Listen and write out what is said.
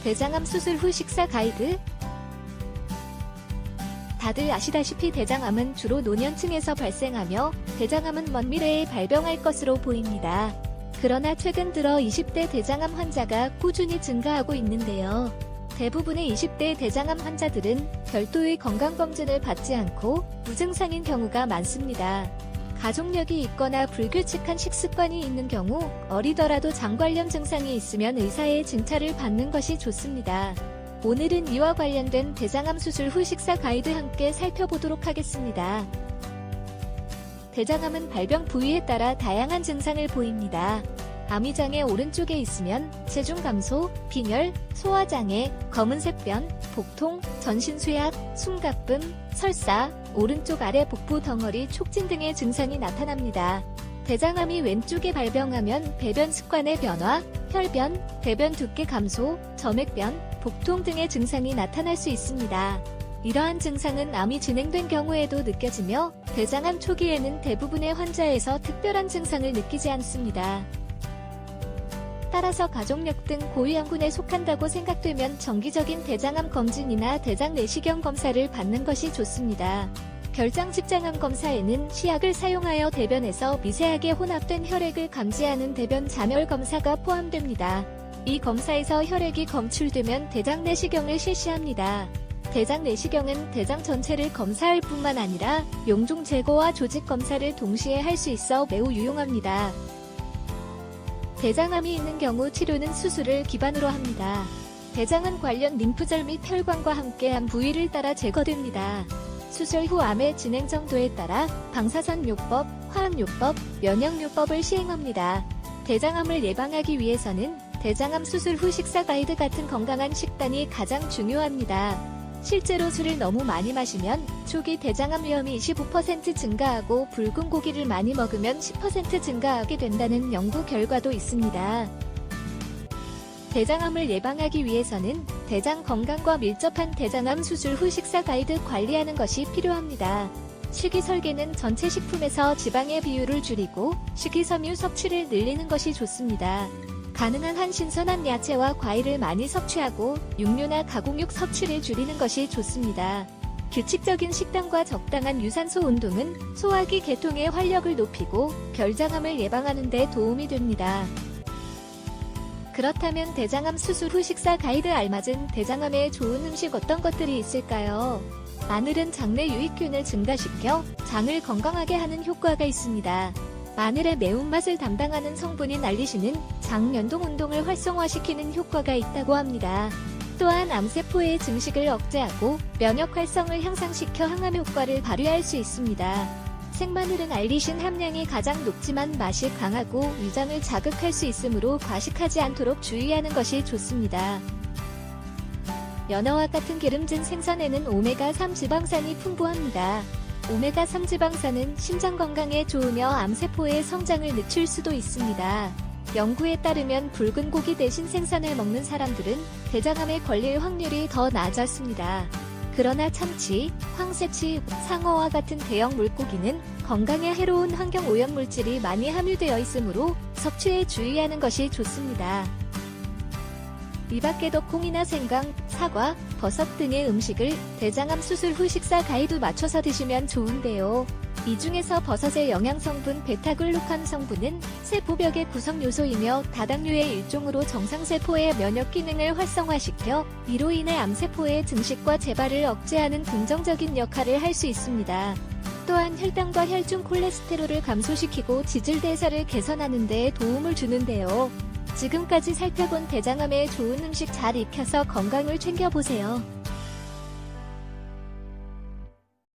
대장암 수술 후 식사 가이드. 다들 아시다시피 대장암은 주로 노년층에서 발생하며 대장암은 먼 미래에 발병할 것으로 보입니다. 그러나 최근 들어 20대 대장암 환자가 꾸준히 증가하고 있는데요. 대부분의 20대 대장암 환자들은 별도의 건강검진을 받지 않고 무증상인 경우가 많습니다. 가족력이 있거나 불규칙한 식습관이 있는 경우 어리더라도 장 관련 증상이 있으면 의사의 진찰을 받는 것이 좋습니다. 오늘은 이와 관련된 대장암 수술 후 식사 가이드 함께 살펴보도록 하겠습니다. 대장암은 발병 부위에 따라 다양한 증상을 보입니다. 아미장의 오른쪽에 있으면 체중 감소, 빈혈, 소화장애, 검은색 변, 복통, 전신쇠약, 숨가쁨, 설사, 오른쪽 아래 복부 덩어리 촉진 등의 증상이 나타납니다. 대장암이 왼쪽에 발병하면 배변 습관의 변화, 혈변, 대변 두께 감소, 점액변, 복통 등의 증상이 나타날 수 있습니다. 이러한 증상은 암이 진행된 경우에도 느껴지며 대장암 초기에는 대부분의 환자에서 특별한 증상을 느끼지 않습니다. 따라서 가족력 등 고위험군에 속한다고 생각되면 정기적인 대장암 검진이나 대장 내시경 검사를 받는 것이 좋습니다. 결장 집장암 검사에는 시약을 사용하여 대변에서 미세하게 혼합된 혈액을 감지하는 대변 자멸 검사가 포함됩니다. 이 검사에서 혈액이 검출되면 대장 내시경을 실시합니다. 대장 내시경은 대장 전체를 검사할 뿐만 아니라 용종 제거와 조직 검사를 동시에 할 수 있어 매우 유용합니다. 대장암이 있는 경우 치료는 수술을 기반으로 합니다. 대장은 관련 림프절 및 혈관과 함께한 부위를 따라 제거됩니다. 수술 후 암의 진행 정도에 따라 방사선요법, 화학요법, 면역요법을 시행합니다. 대장암을 예방하기 위해서는 대장암 수술 후 식사 가이드 같은 건강한 식단이 가장 중요합니다. 실제로 술을 너무 많이 마시면 초기 대장암 위험이 25% 증가하고 붉은 고기를 많이 먹으면 10% 증가하게 된다는 연구 결과도 있습니다. 대장암을 예방하기 위해서는 대장 건강과 밀접한 대장암 수술 후 식사 가이드 관리하는 것이 필요합니다. 식이설계는 전체 식품에서 지방의 비율을 줄이고 식이섬유 섭취를 늘리는 것이 좋습니다. 가능한 한 신선한 야채와 과일을 많이 섭취하고 육류나 가공육 섭취를 줄이는 것이 좋습니다. 규칙적인 식단과 적당한 유산소 운동은 소화기 계통의 활력을 높이고 결장암을 예방하는 데 도움이 됩니다. 그렇다면 대장암 수술 후 식사 가이드 알맞은 대장암에 좋은 음식 어떤 것들이 있을까요? 마늘은 장내 유익균을 증가시켜 장을 건강하게 하는 효과가 있습니다. 마늘의 매운맛을 담당하는 성분인 알리신은 장 연동 운동을 활성화시키는 효과가 있다고 합니다. 또한 암세포의 증식을 억제하고 면역 활성을 향상시켜 항암 효과를 발휘할 수 있습니다. 생마늘은 알리신 함량이 가장 높지만 맛이 강하고 위장을 자극할 수 있으므로 과식하지 않도록 주의하는 것이 좋습니다. 연어와 같은 기름진 생선에는 오메가3 지방산이 풍부합니다. 오메가3 지방산은 심장 건강에 좋으며 암세포의 성장을 늦출 수도 있습니다. 연구에 따르면 붉은 고기 대신 생선을 먹는 사람들은 대장암에 걸릴 확률이 더 낮았습니다. 그러나 참치, 황새치, 상어와 같은 대형 물고기는 건강에 해로운 환경 오염물질이 많이 함유되어 있으므로 섭취에 주의하는 것이 좋습니다. 이 밖에도 콩이나 생강, 사과, 버섯 등의 음식을 대장암 수술 후 식사 가이드 맞춰서 드시면 좋은데요. 이 중에서 버섯의 영양성분 베타글루칸 성분은 세포벽의 구성 요소이며 다당류의 일종으로 정상세포의 면역 기능을 활성화시켜 이로 인해 암세포의 증식과 재발을 억제하는 긍정적인 역할을 할 수 있습니다. 또한 혈당과 혈중 콜레스테롤을 감소시키고 지질대사를 개선하는 데 도움을 주는데요. 지금까지 살펴본 대장암에 좋은 음식 잘 익혀서 건강을 챙겨보세요.